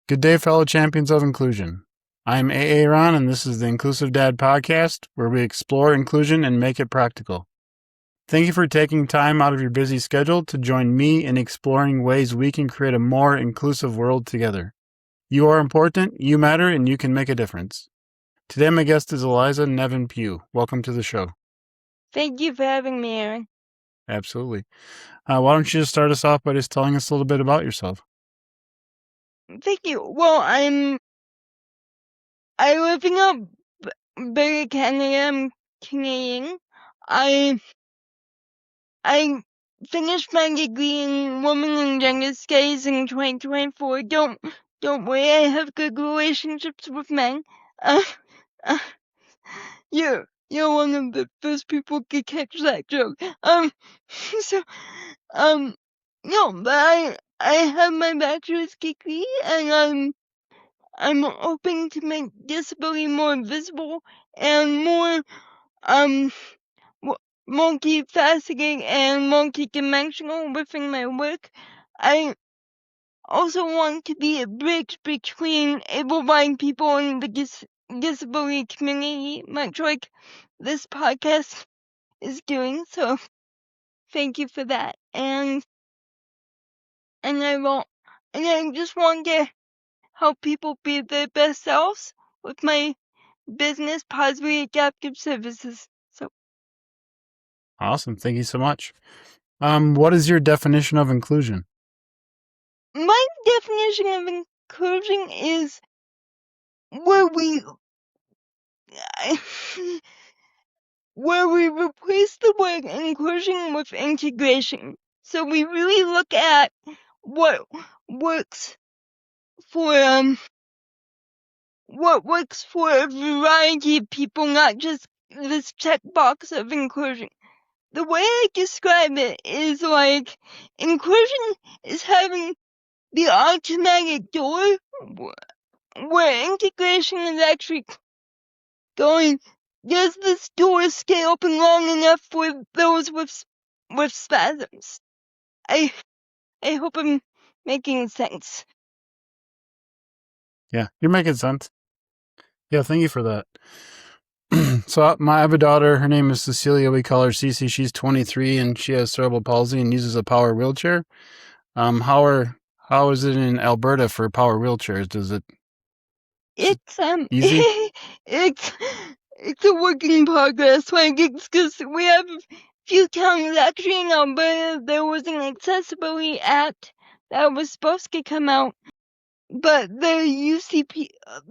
Good day, fellow champions of inclusion. I'm A.A. Ron, and this is the Inclusive Dad Podcast, where we explore inclusion and make it practical. Thank you for taking time out of your busy schedule to join me in exploring ways we can create a more inclusive world together. You are important, you matter, and you can make a difference. Today, my guest is Elisa Neven-Pugh. Welcome to the show. Thank you for having me, Aaron. Absolutely. Why don't you just start us off by just telling us a little bit about yourself? Thank you. Well, I live in Alberta, Canada. I'm Canadian. I finished my degree in Women and Gender Studies in 2024. Don't worry, I have good relationships with men. Uh, uh, you're one of the first people to catch that joke. So, no, but I have my bachelor's degree, and I'm hoping to make disability more visible and more multifaceted and multidimensional within my work. I also want to be a bridge between able-bodied people and the disability community, much like this podcast is doing. So thank you for that. And I just want to help people be their best selves with my business, Positively Adaptive Services. So Awesome. Thank you so much. What is your definition of inclusion? my definition of inclusion is where we replace the word inclusion with integration. So we really look at what works for a variety of people, not just this checkbox of inclusion. The way I describe it is like inclusion is having the automatic door where integration is actually going. Does this door stay open long enough for those with spasms? I hope I'm making sense. Yeah, you're making sense. Yeah, thank you for that. So I have a daughter. Her name is Cecilia. We call her Cece. She's 23 and she has cerebral palsy and uses a power wheelchair. How is it in Alberta for power wheelchairs? It's easy? it's a work in progress. Like it's because we have a few towns actually in Alberta. There was an accessibility act that was supposed to come out, but the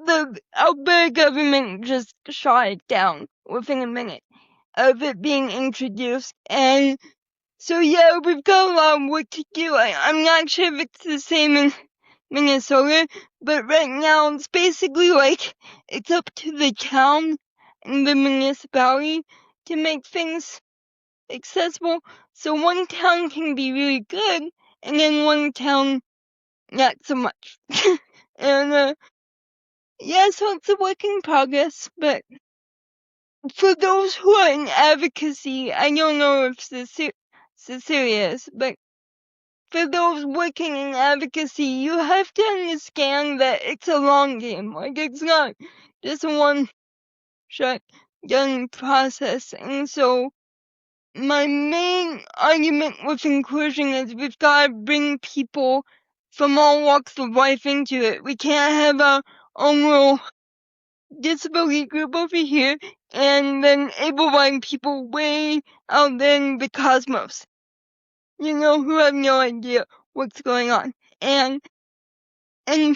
the Alberta government just shot it down within a minute of it being introduced. And so, yeah, we've got a lot of work to do. I'm not sure if it's the same in Minnesota, but right now it's basically like it's up to the town and the municipality to make things accessible. So one town can be really good, and then one town not so much. And yeah, so it's a work in progress, but for those who are in advocacy, I don't know if Cecilia is, but for those working in advocacy, you have to understand that it's a long game. Like, it's not just a one-shot done process. And so, my main argument with inclusion is we've got to bring people from all walks of life into it. We can't have our own little disability group over here and then able-bodied people way out there in the cosmos, who have no idea what's going on. And a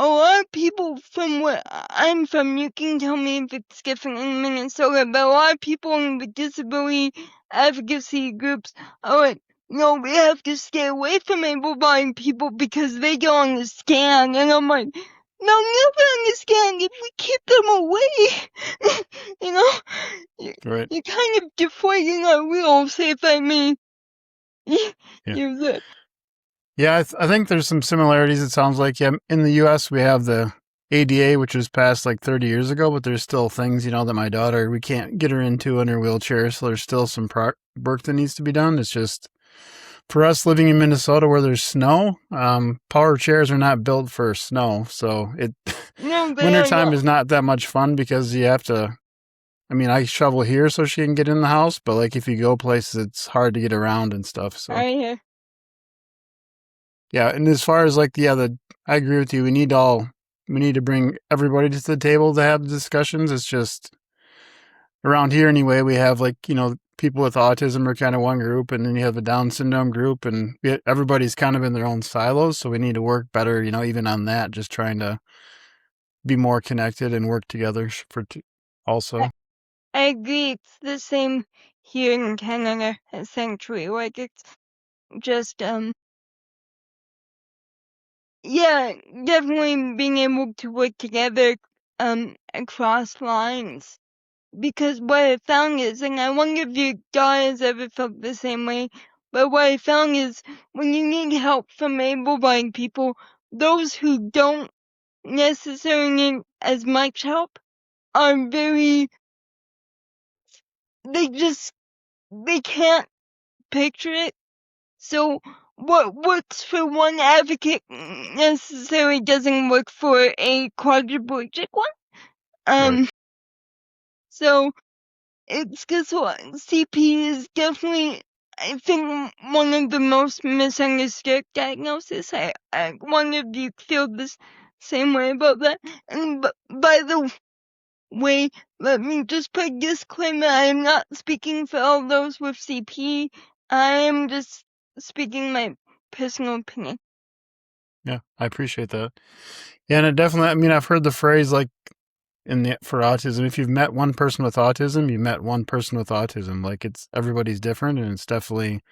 lot of people from where I'm from, you can tell me if it's different in Minnesota, but a lot of people in the disability advocacy groups are like, no, we have to stay away from able-bodied people because they go on the scan. And I'm like, no, never understand if we keep them away. Right. You're kind of deflating our wheels, if I may use it. Yeah, I think there's some similarities. It sounds like, yeah, in the U.S. we have the ADA, which was passed like 30 years ago, but there's still things, that my daughter, we can't get her into in her wheelchair. So there's still some work that needs to be done. It's just for us living in Minnesota where there's snow, power chairs are not built for snow. So No, they are wintertime not. is not that much fun because you have to, I mean, I shovel here so she can get in the house, but like if you go places, it's hard to get around and stuff. So I hear. yeah. And as far as like, I agree with you. We need to bring everybody to the table to have discussions. It's just around here anyway, we have like, people with autism are kind of one group, and then you have a Down syndrome group, and everybody's kind of in their own silos. So we need to work better, even on that, just trying to be more connected and work together also. I agree. It's the same here in Canada, essentially. Like, it's just, yeah, definitely being able to work together, across lines. Because what I found is, and I wonder if you guys ever felt the same way, but what I found is when you need help from able-bodied people, those who don't necessarily need as much help are they can't picture it. So what works for one advocate necessarily doesn't work for a quadriplegic one. Right. So it's just what CP is definitely, I think, one of the most misunderstood diagnoses. I wonder if you feel this same way about that. And by the way, let me just put a disclaimer. I am not speaking for all those with CP. I am just speaking my personal opinion. Yeah, I appreciate that. Yeah, and it definitely, I mean, I've heard the phrase like for autism, if you've met one person with autism, you met one person with autism. Like everybody's different, and it's definitely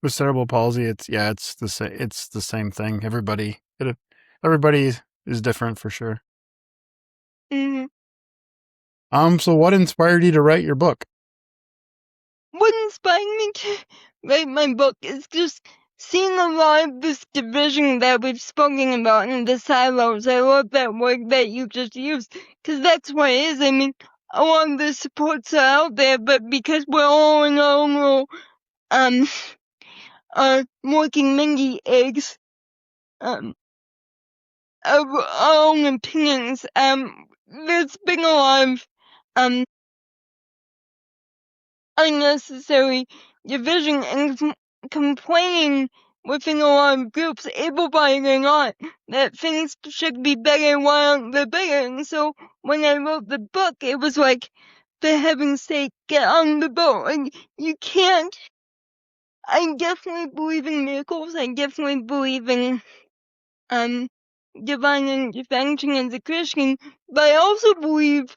with cerebral palsy. It's the same thing. Everybody is different for sure. Mm-hmm. So what inspired you to write your book? What inspired me to write my book is just seeing a lot of this division that we've spoken about in the silos. I love that word that you just used, because that's what it is. I mean, a lot of the supports are out there, but because we're all in our own little, working mini eggs, of our own opinions, there's been a lot of, unnecessary division and complaining within a lot of groups, able-bodied or not, that things should be better, why aren't they better? And so when I wrote the book, it was like, for heaven's sake, get on the boat. Like, you can't. I definitely believe in miracles. I definitely believe in divine intervention as a Christian, but I also believe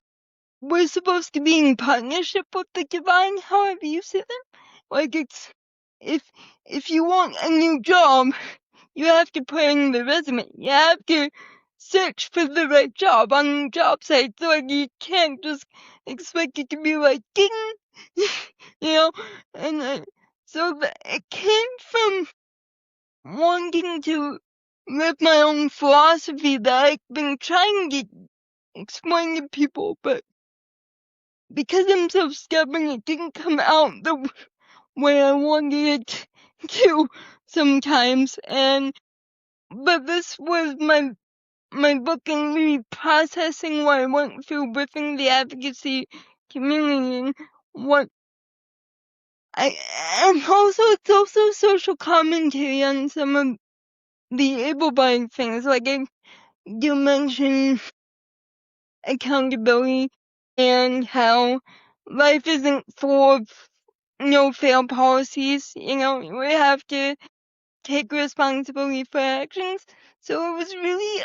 we're supposed to be in partnership with the divine, however you say them. Like, it's, if you want a new job, you have to put in the resume. You have to search for the right job on job sites. Like, you can't just expect it to be like, ding, you know? And so it came from wanting to live my own philosophy that I've been trying to explain to people, but because I'm so stubborn, it didn't come out the way I wanted it to sometimes. But this was my book and really processing what I went through within the advocacy community and what and also it's also social commentary on some of the able-bodied things. Like you mentioned accountability and how life isn't full of no fail policies. We have to take responsibility for our actions. So it was really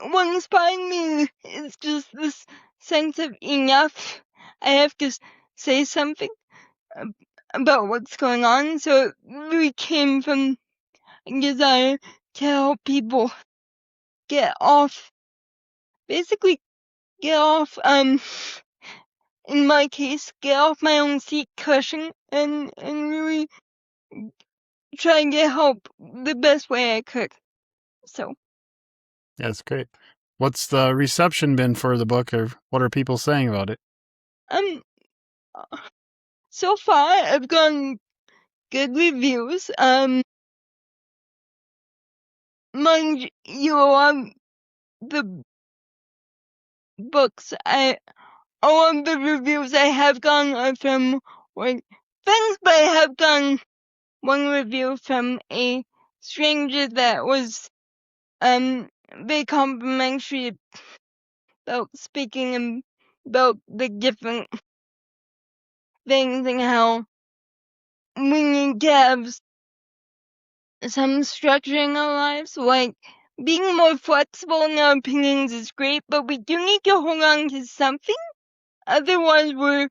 what inspired me is just this sense of enough. I have to say something about what's going on. So it really came from a desire to help people get off, basically get off, in my case, get off my own seat cushion and really try and get help the best way I could. So. That's great. What's the reception been for the book, or what are people saying about it? So far I've gotten good reviews. mind you, the books all of the reviews I have gotten are from like friends, but I have gotten one review from a stranger that was very complimentary about speaking about the different things and how we need to have some structure in our lives. Like being more flexible in our opinions is great, but we do need to hold on to something. Otherwise, we're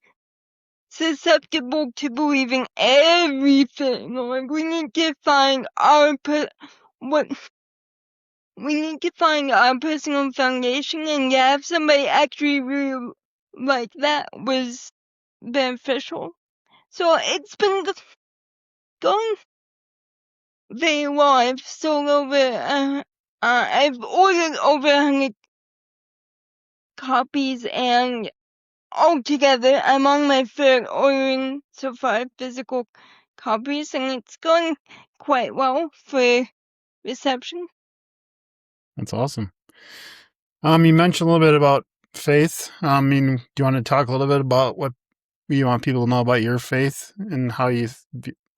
susceptible to believing everything. Like we need to find our we need to find our personal foundation, and to have somebody actually really like that was beneficial. So it's been going very well. I've sold over I've ordered over 100 copies, and altogether I'm on my third ordering so far physical copies, and it's going quite well for reception. That's awesome. You mentioned a little bit about faith. Do you want to talk a little bit about what you want people to know about your faith and how you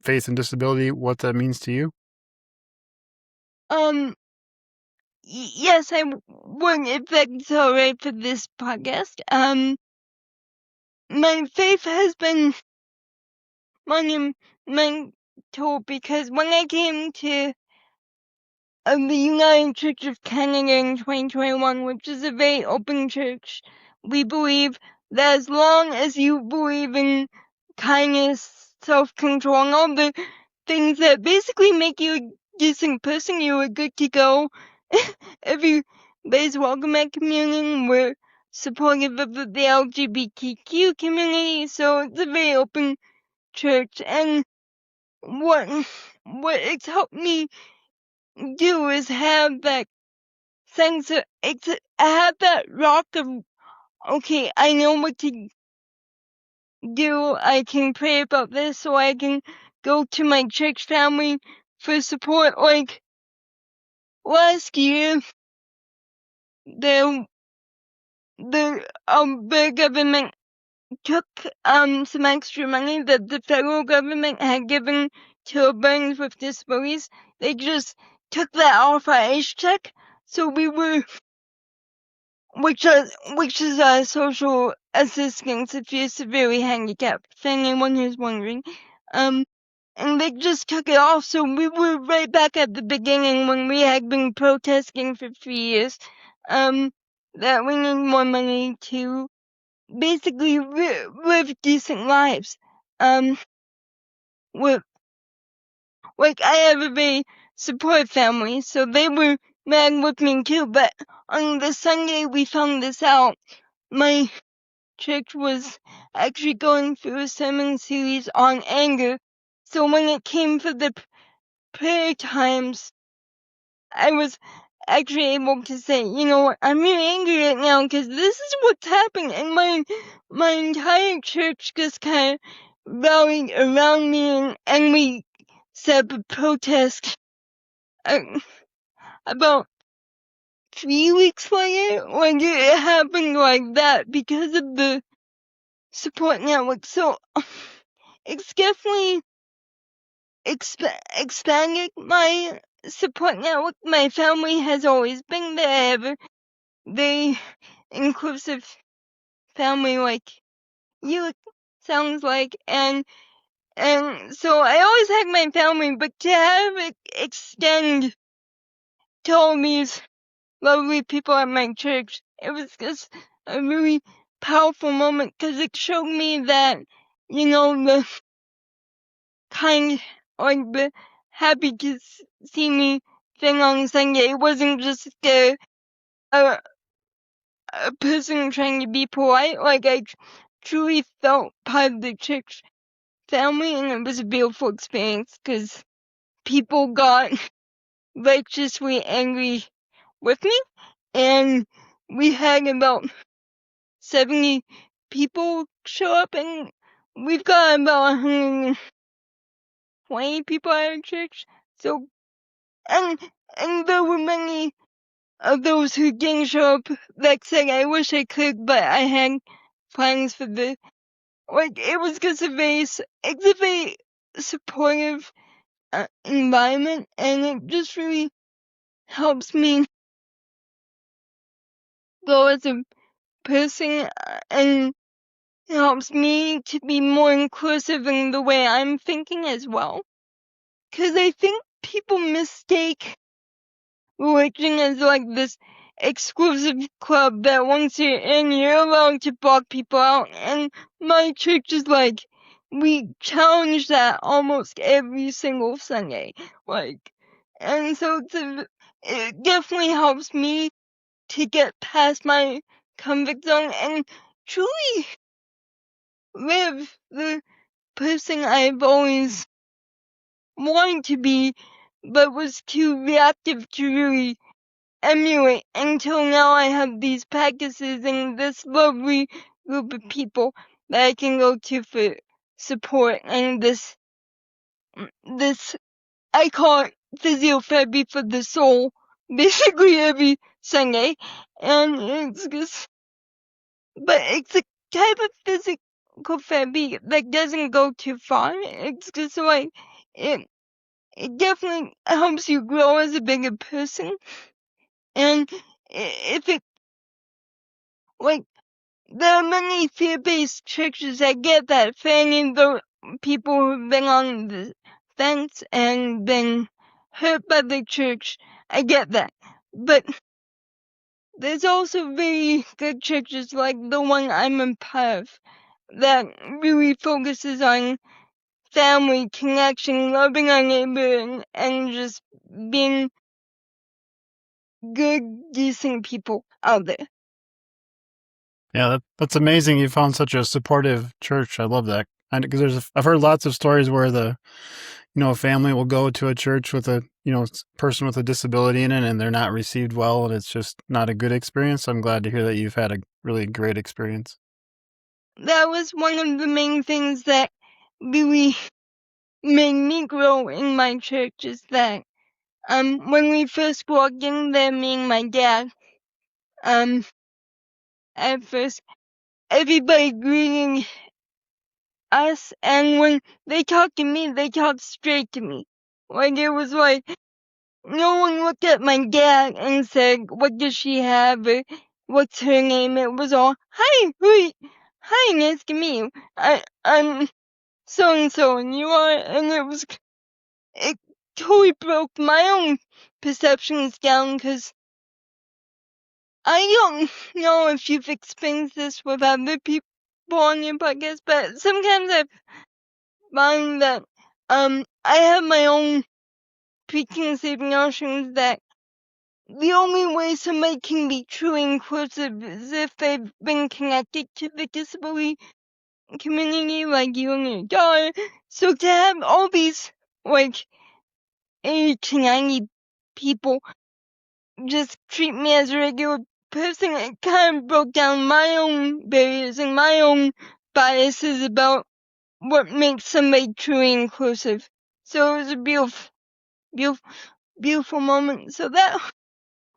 faith and disability, what that means to you? Yes, I would, if that's alright for this podcast. My faith has been monumental because when I came to the United Church of Canada in 2021, which is a very open church, we believe that as long as you believe in kindness, self-control, and all the things that basically make you a decent person, you are good to go. Everybody's welcome at communion. We're supportive of the LGBTQ community, so it's a very open church. And what it's helped me do is have that sense of, have that rock of, okay, I know what to do. I can pray about this, so I can go to my church family for support. Like last year, the government took some extra money that the federal government had given children with disabilities. They just took that off our age check, so we were, which is social assistance if you're severely handicapped, for anyone who's wondering. And they just took it off, so we were right back at the beginning when we had been protesting for 3 years, that we need more money to basically live decent lives. With, like, I have a very supportive family, so they were mad with me too, but on the Sunday we found this out, my church was actually going through a sermon series on anger, so when it came for the prayer times, I was actually able to say, you know what, I'm really angry right now because this is what's happening, and my entire church just kind of rallied around me, and we set up a protest about 3 weeks later. Like it happened like that because of the support network. So it's definitely expanded my support network. My family has always been there. I have a very inclusive family, like you sounds like, and so I always had my family, but to have it extend to all these lovely people at my church, it was just a really powerful moment because it showed me that, you know, the kind, like the happy to see me thing on Sunday, it wasn't just a person trying to be polite. Like I truly felt part of the church family, and it was a beautiful experience because people got righteously angry with me, and we had about 70 people show up, and we've got about 120 people at our church. So, and And there were many of those who didn't show up that said, I wish I could, but I had plans for this. Like, it was just it's a very supportive environment, and it just really helps me grow as a person, and helps me to be more inclusive in the way I'm thinking as well. Because I think people mistake religion as like this exclusive club that once you're in, you're allowed to block people out. And my church is like, we challenge that almost every single Sunday. Like, and so it definitely helps me to get past my comfort zone and truly live the person I've always wanted to be, but was too reactive to really emulate until now I have these practices and this lovely group of people that I can go to for support, and this I call it physiotherapy for the soul basically every Sunday. And it's just, but it's a type of physical therapy that doesn't go too far. It's just like it definitely helps you grow as a bigger person. And if it, like, there are many fear-based churches that get that, fanning the people who've been on the fence and been hurt by the church. I get that. But there's also very good churches like the one I'm a part of that really focuses on family connection, loving our neighbor, and just being good, decent people out there. Yeah, that's amazing. You found such a supportive church. I love that. Because I've heard lots of stories where a family will go to a church with a, person with a disability in it, and they're not received well, and it's just not a good experience. So I'm glad to hear that you've had a really great experience. That was one of the main things that really made me grow in my church, is that when we first walked in there, me and my dad, at first everybody greeting us, and when they talked to me, they talked straight to me. Like, it was like no one looked at my dad and said, what does she have, or what's her name. It was all, hi, nice to meet you. I'm so and so, and you are. And it totally broke my own perceptions down, because I don't know if you've experienced this with other people on your podcast, but sometimes I find that I have my own preconceived notions that the only way somebody can be truly inclusive is if they've been connected to the disability community, like you and your daughter. So to have all these, like, 80 to 90 people just treat me as a regular person, it kind of broke down my own barriers and my own biases about what makes somebody truly inclusive. So it was a beautiful moment. So that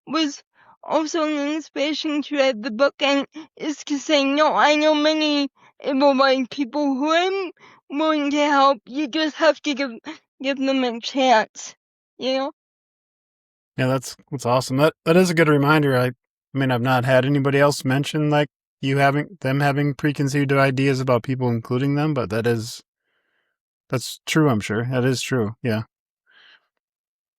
was also an inspiration to read the book, and is to say, no, I know many able-bodied people who are willing to help. You just have to give them a chance, Yeah, that's awesome. That is a good reminder. I mean, I've not had anybody else mention like them having preconceived ideas about people including them, but that's true. I'm sure that is true. Yeah.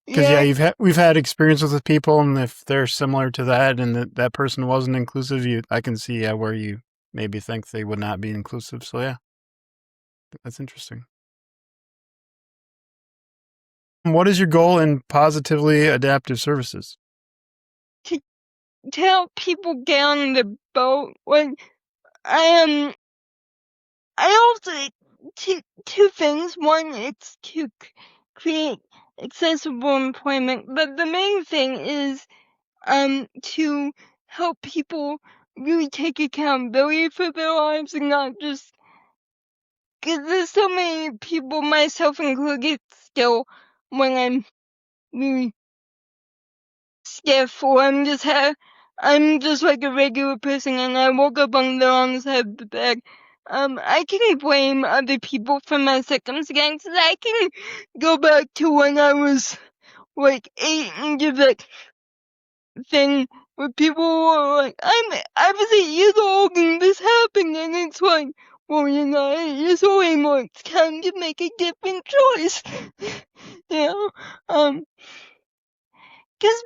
Because we've had experiences with people, and if they're similar to that, and that person wasn't inclusive, I can see where you maybe think they would not be inclusive. So yeah, that's interesting. What is your goal in positively adaptive services? To help people get on the boat. When I also two things. One, it's to create accessible employment, but the main thing is to help people really take accountability for their lives, and not just, because there's so many people, myself included, still, when I'm really stiff, or I'm just like a regular person and I woke up on the wrong side of the bed, I can blame other people for my circumstances. I can go back to when I was like 8 and give that thing where people were like, I was 8 years old and this happened, and it's like, well, you're not 8 years old anymore. It's time to make a different choice. You know, because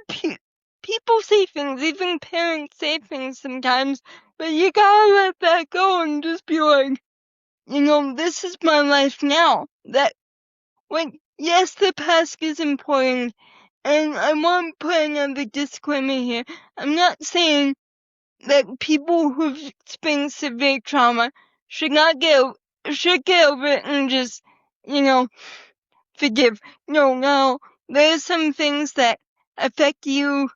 people say things, even parents say things sometimes, but you gotta let that go and just be like, this is my life now. Yes, the past is important, and I want to put another disclaimer here. I'm not saying that people who've experienced severe trauma should get over it and just, forgive. No, there's some things that affect you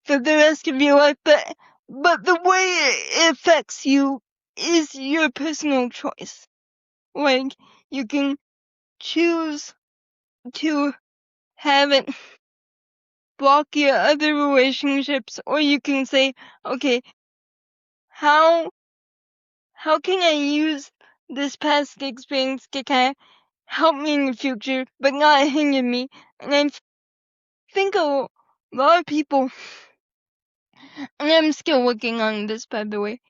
for the rest of your life, but the way it affects you is your personal choice. Like, you can choose to have it block your other relationships, or you can say, okay, how can I use this past experience to kind of help me in the future, but not hinder me? And I think a lot of people, and I'm still working on this, by the way,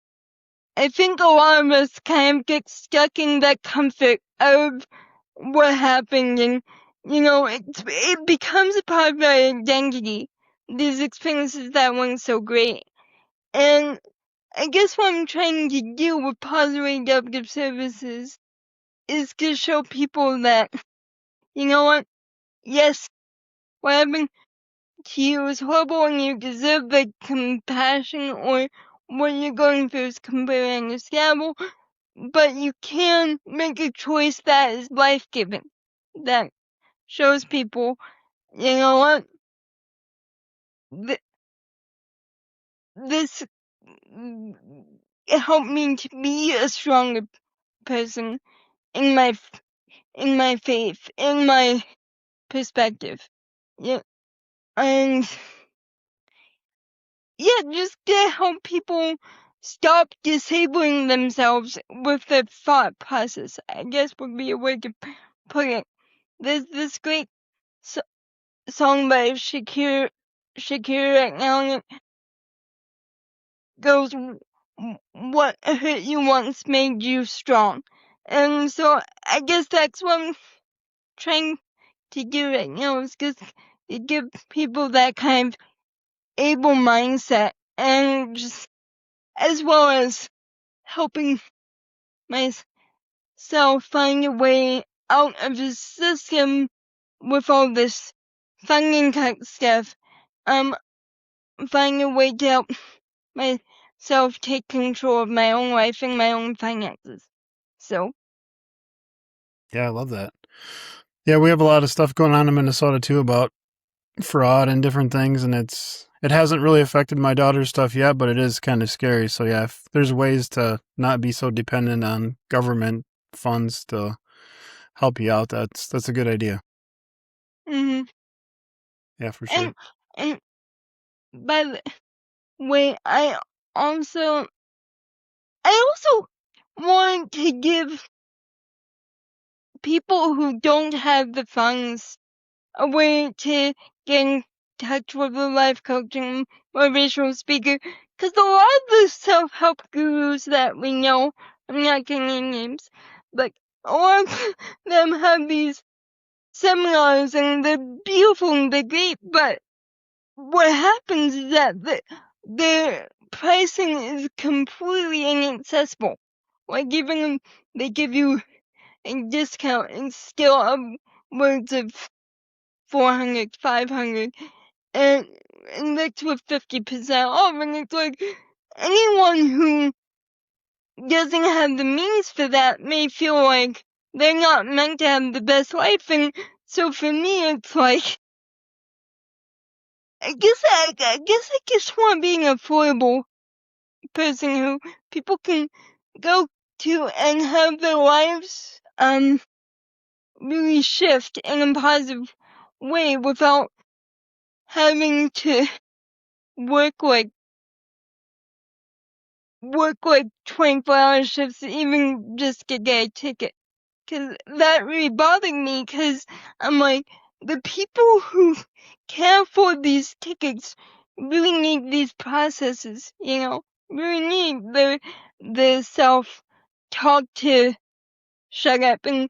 I think a lot of us kind of get stuck in that comfort of what happened, and, it becomes a part of our identity, these experiences that weren't so great. And I guess what I'm trying to do with positive adaptive services is to show people that, you know what, yes, what happened to you is horrible and you deserve the compassion, or what you're going through is completely understandable, but you can make a choice that is life-giving, that shows people, you know what, this helped me to be a stronger person in my faith, in my perspective. Yeah, and just to help people stop disabling themselves with their thought process, I guess would be a way to put it. There's this great song by Shakira right now, and it goes, what hurt you once made you strong. And so I guess that's what I'm trying to do right now, is just to give people that kind of able mindset, and just as well as helping myself find a way out of the system with all this funding type stuff. Find a way to help myself take control of my own life and my own finances. So. Yeah, I love that. Yeah, we have a lot of stuff going on in Minnesota too about fraud and different things, and it hasn't really affected my daughter's stuff yet, but it is kind of scary. So yeah, if there's ways to not be so dependent on government funds to help you out, that's a good idea. Mhm. Yeah, for sure. And by the way, I also want to give people who don't have the funds a way to get in touch with a life coaching motivational speaker, because a lot of the self-help gurus that we know, I'm not getting names, but a lot of them have these seminars and they're beautiful and they're great, but what happens is that their pricing is completely inaccessible. Like, even they give you a discount and still upwards of 400, 500, and that's with 50% off, and it's like, anyone who doesn't have the means for that may feel like they're not meant to have the best life, and so for me, it's like, I guess I just want being an affordable person who people can go to and have their lives, really shift in a positive way without having to work like 24-hour shifts even just to get a ticket. Cause that really bothered me, cause I'm like, the people who can't afford these tickets really need these processes, really need the self-talk to shut up and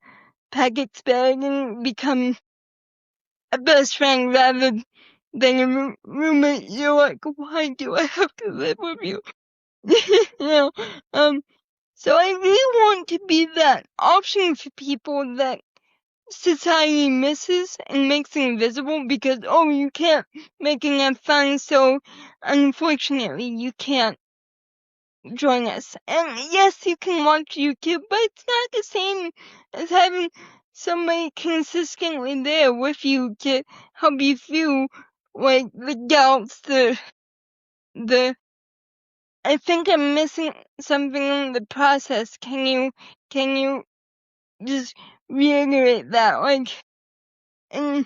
pack its bag and become a best friend rather than a roommate. You're like, why do I have to live with you? So I really want to be that option for people that society misses and makes invisible because, you can't make enough fun, so unfortunately you can't join us. And yes, you can watch YouTube, but it's not the same as having somebody consistently there with you to help you through, like, the doubts, the I think I'm missing something in the process. Can you just reiterate that? Like, and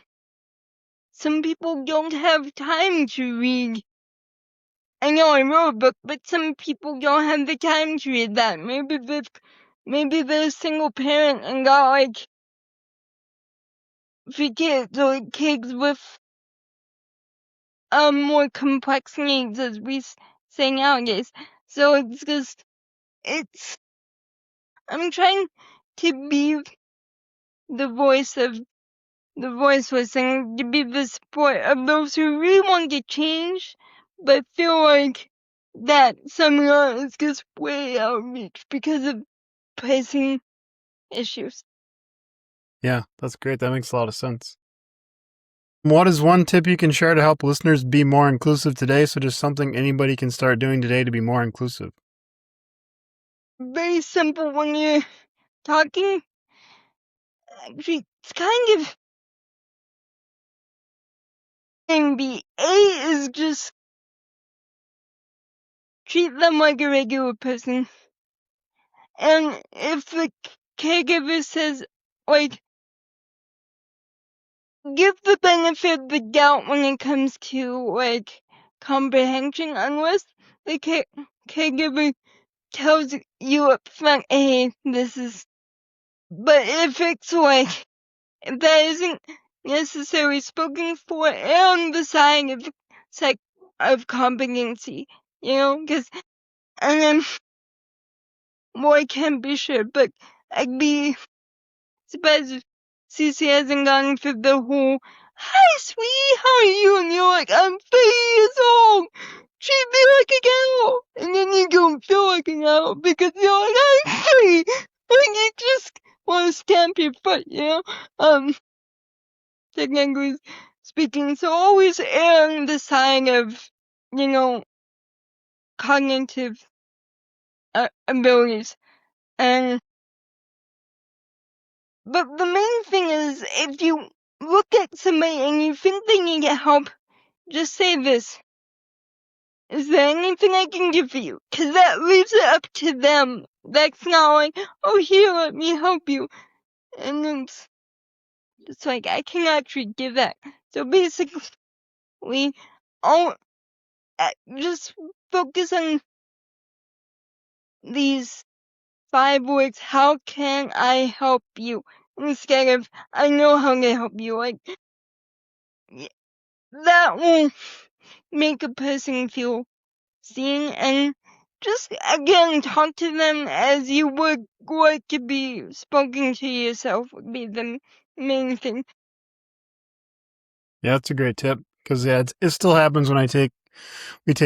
some people don't have time to read. I know I wrote a book, but some people don't have the time to read that. Maybe they're a single parent and got like 3 kids, or kids with more complex needs, as we say nowadays. So it's just, I'm trying to be the voice of the voiceless and to be the support of those who really want to change, but feel like that somehow is just way out of reach because of pricing issues. Yeah, that's great. That makes a lot of sense. What is one tip you can share to help listeners be more inclusive today? So just something anybody can start doing today to be more inclusive. Very simple when you're talking. Actually, it's kind of A is just treat them like a regular person. And if the caregiver says, like, give the benefit of the doubt when it comes to, like, comprehension, unless the caregiver tells you up front, hey, this is. But if it's like, if that isn't necessarily spoken for, on the side of competency, because, and I can't be sure, but I'd be surprised if Cece hasn't gone through the whole, hi sweetie, how are you? And you're like, I'm 3 years old, treat me like a girl. And then you don't feel like an adult because you're like, I'm 3. And you just want to stamp your foot, technically speaking. So always err on the side of, cognitive abilities. But the main thing is, if you look at somebody and you think they need help, just say this. Is there anything I can do for you? Because that leaves it up to them. That's not like, oh, here, let me help you. And it's like, I can actually give that. So basically, just focus on these 5 words. How can I help you? Instead of, I know how to help you. Like, that will make a person feel seen, and just again talk to them as you would like to be spoken to yourself would be the main thing. Yeah, that's a great tip. Because it still happens when we take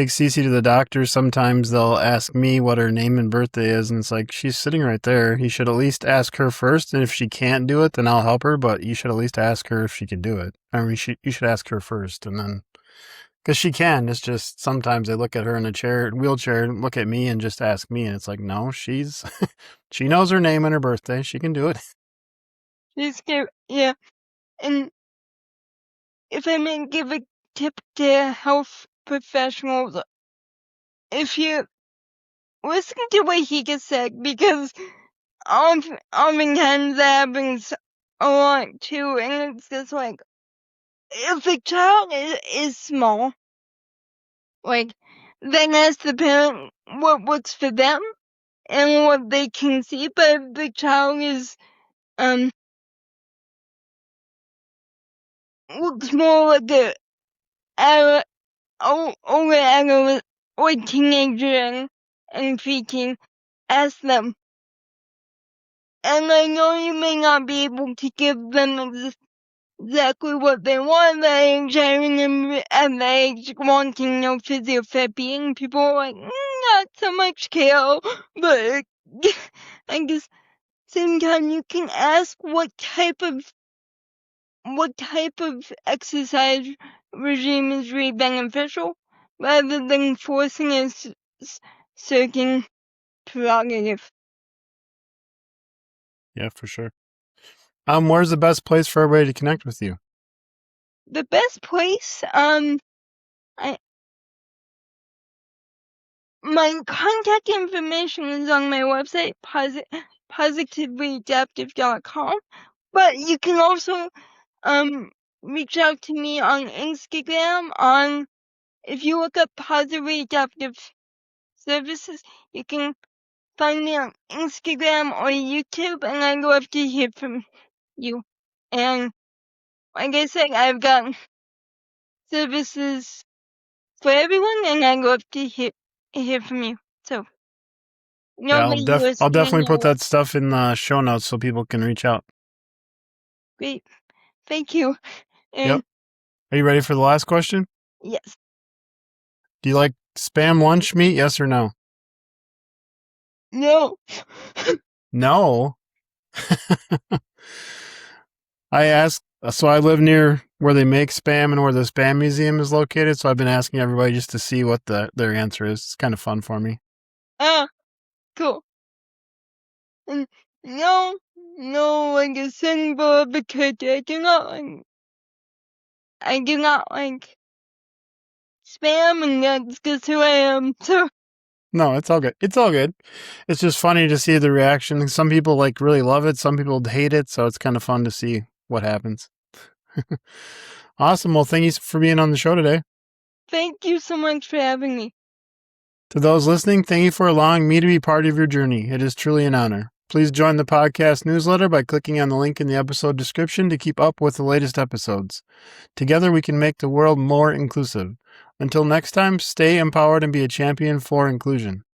Cece to the doctor. Sometimes they'll ask me what her name and birthday is, and it's like, she's sitting right there. You should at least ask her first, and if she can't do it, then I'll help her, but you should at least ask her if she can do it. I mean, you should ask her first, and then, because she can. It's just sometimes they look at her in a wheelchair, and look at me and just ask me, and it's like, no, she knows her name and her birthday. She can do it. She's scared, yeah. And if I may give a tip to health professionals, if you listen to what he just said, because oftentimes that happens a lot too, and it's just like, if the child is small, like, then ask the parent what works for them and what they can see. But if the child is looks more like older adult or teenager and preteen, ask them. And I know you may not be able to give them exactly what they want at age, at the age wanting no physiotherapy, and people are like, not so much care, but I guess same time you can ask what type of exercise regime is really beneficial, rather than forcing a certain prerogative. Yeah, for sure. Where's the best place for everybody to connect with you? The best place, my contact information is on my website, positivalyadaptive.com, but you can also reach out to me on Instagram. If you look up Positively Adaptive Services, you can find me on Instagram or YouTube, and I'd love to hear from you. And like I said, I've got services for everyone, and I'd love to hear from you. So, Yeah, I'll definitely put that stuff in the show notes so people can reach out. Great. Thank you. And yep. Are you ready for the last question? Yes. Do you like Spam lunch meat, yes or no? No. No? I asked, so I live near where they make Spam and where the Spam Museum is located, so I've been asking everybody just to see what their answer is. It's kind of fun for me. Cool. No, like a symbol, because I do not like Spam, and that's just who I am, so. No, it's all good. It's all good. It's just funny to see the reaction. Some people like really love it. Some people hate it. So it's kind of fun to see what happens. Awesome. Well, thank you for being on the show today. Thank you so much for having me. To those listening, thank you for allowing me to be part of your journey. It is truly an honor. Please join the podcast newsletter by clicking on the link in the episode description to keep up with the latest episodes. Together, we can make the world more inclusive. Until next time, stay empowered and be a champion for inclusion.